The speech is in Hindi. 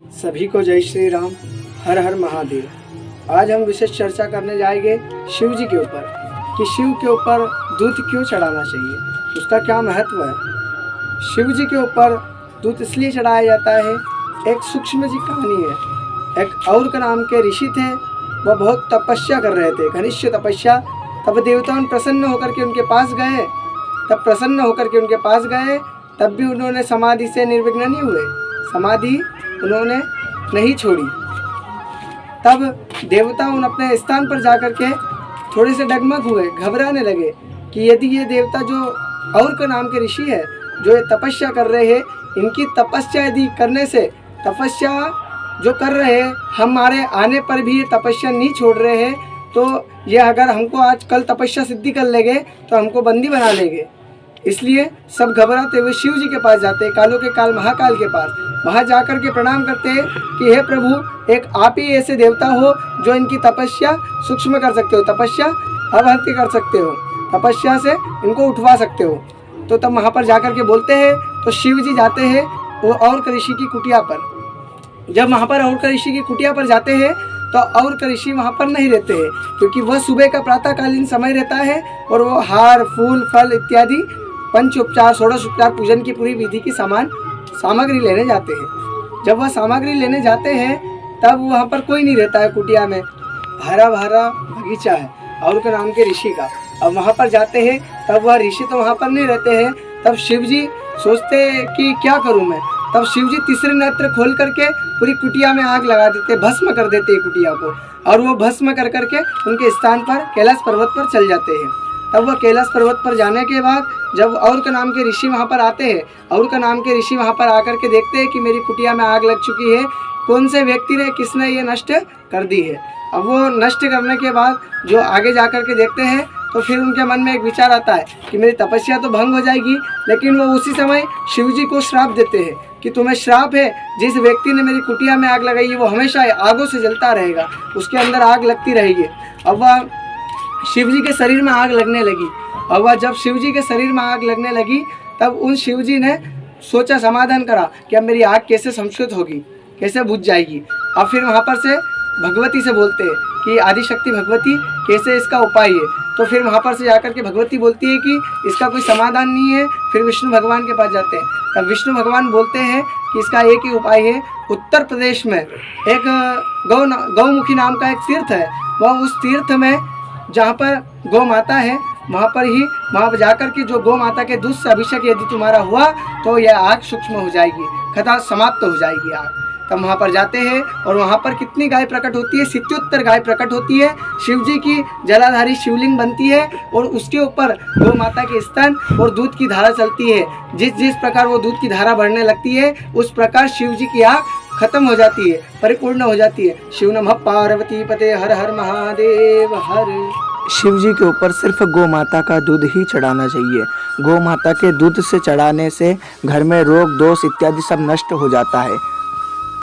सभी को जय श्री राम, हर हर महादेव। आज हम विशेष चर्चा करने जाएंगे शिव जी के ऊपर कि शिव के ऊपर दूध क्यों चढ़ाना चाहिए, उसका क्या महत्व है। शिव जी के ऊपर दूध इसलिए चढ़ाया जाता है, एक सूक्ष्म जी कहानी है। एक और का नाम के ऋषि थे, वह बहुत तपस्या कर रहे थे, घनिष्ठ तपस्या। तब देवताओं प्रसन्न होकर के उनके पास गए, तब भी उन्होंने समाधि से निर्विघ्न नहीं हुए, समाधि उन्होंने नहीं छोड़ी। तब देवता उन अपने स्थान पर जाकर के थोड़े से डगमग हुए, घबराने लगे कि यदि ये देवता जो और का नाम के ऋषि है, जो ये तपस्या कर रहे हैं, इनकी तपस्या यदि करने से, तपस्या जो कर रहे हैं, हमारे आने पर भी ये तपस्या नहीं छोड़ रहे हैं, तो ये अगर हमको आज कल तपस्या सिद्धि कर लेंगे तो हमको बंदी बना लेंगे। इसलिए सब घबराते हुए शिव जी के पास जाते हैं, कालों के काल महाकाल के पास। वहाँ जाकर के प्रणाम करते हैं कि हे प्रभु, एक आप ही ऐसे देवता हो जो इनकी तपस्या सूक्ष्म कर सकते हो, तपस्या अवहत्य कर सकते हो, तपस्या से इनको उठवा सकते हो। तो तब वहाँ पर जाकर के बोलते हैं, तो शिव जी जाते हैं वो और ऋषि की कुटिया पर। जब वहाँ पर और ऋषि की कुटिया पर जाते हैं तो और ऋषि वहाँ पर नहीं रहते हैं, क्योंकि वह सुबह का प्रातःकालीन समय रहता है और वो हार फूल फल इत्यादि पंच उपचार षोडश उपचार पूजन की पूरी विधि की सामग्री लेने जाते हैं। जब वह सामग्री लेने जाते हैं तब वहाँ पर कोई नहीं रहता है, कुटिया में हरा भरा बगीचा है और के नाम के ऋषि का। अब वहाँ पर जाते हैं तब वह ऋषि तो वहाँ पर नहीं रहते हैं। तब शिव जी सोचते कि क्या करूँ मैं। तब शिव जी तीसरे नेत्र खोल करके पूरी कुटिया में आग लगा देते, भस्म कर देते कुटिया को, और वो भस्म कर करके उनके स्थान पर कैलाश पर्वत पर चल जाते हैं। तब वह कैलाश पर्वत पर जाने के बाद जब और का नाम के ऋषि वहाँ पर आते हैं, और का नाम के ऋषि वहाँ पर आकर के देखते हैं कि मेरी कुटिया में आग लग चुकी है, कौन से व्यक्ति ने, किसने ये नष्ट कर दी है। अब वो नष्ट करने के बाद जो आगे जा कर के देखते हैं तो फिर उनके मन में एक विचार आता है कि मेरी तपस्या तो भंग हो जाएगी। लेकिन वो उसी समय शिव जी को श्राप देते हैं कि तुम्हें श्राप है, जिस व्यक्ति ने मेरी कुटिया में आग लगाई है वो हमेशा आगों से जलता रहेगा, उसके अंदर आग लगती रहेगी। अब वह शिव जी के शरीर में आग लगने लगी। और वह जब शिव जी के शरीर में आग लगने लगी तब उन शिव जी ने सोचा, समाधान करा कि अब मेरी आग कैसे संस्कृत होगी, कैसे बुझ जाएगी। अब फिर वहाँ पर से भगवती से बोलते हैं कि आदिशक्ति भगवती कैसे इसका उपाय है। तो फिर वहाँ पर से जाकर के भगवती बोलती है कि इसका कोई समाधान नहीं है। फिर विष्णु भगवान के पास जाते हैं, तब विष्णु भगवान बोलते हैं कि इसका एक ही उपाय है। उत्तर प्रदेश में एक गौमुखी नाम का एक तीर्थ है, वह उस तीर्थ में जहाँ पर गौ माता है वहाँ पर जाकर के जो गौ माता के दूध से अभिषेक यदि तुम्हारा हुआ तो यह आग सूक्ष्म हो जाएगी, कथा समाप्त हो जाएगी आग। तब वहाँ पर जाते हैं और वहाँ पर कितनी गाय प्रकट होती है, 77 गाय प्रकट होती है। शिव जी की जलाधारी शिवलिंग बनती है और उसके ऊपर गौ माता के स्तन और दूध की धारा चलती है। जिस प्रकार वो दूध की धारा बढ़ने लगती है उस प्रकार शिव जी की आग खत्म हो जाती है, परिपूर्ण हो जाती है। शिव नमः पार्वती पते, हर हर महादेव हर। शिव जी के ऊपर सिर्फ गौ माता का दूध ही चढ़ाना चाहिए। गौ माता के दूध से चढ़ाने से घर में रोग दोष इत्यादि सब नष्ट हो जाता है।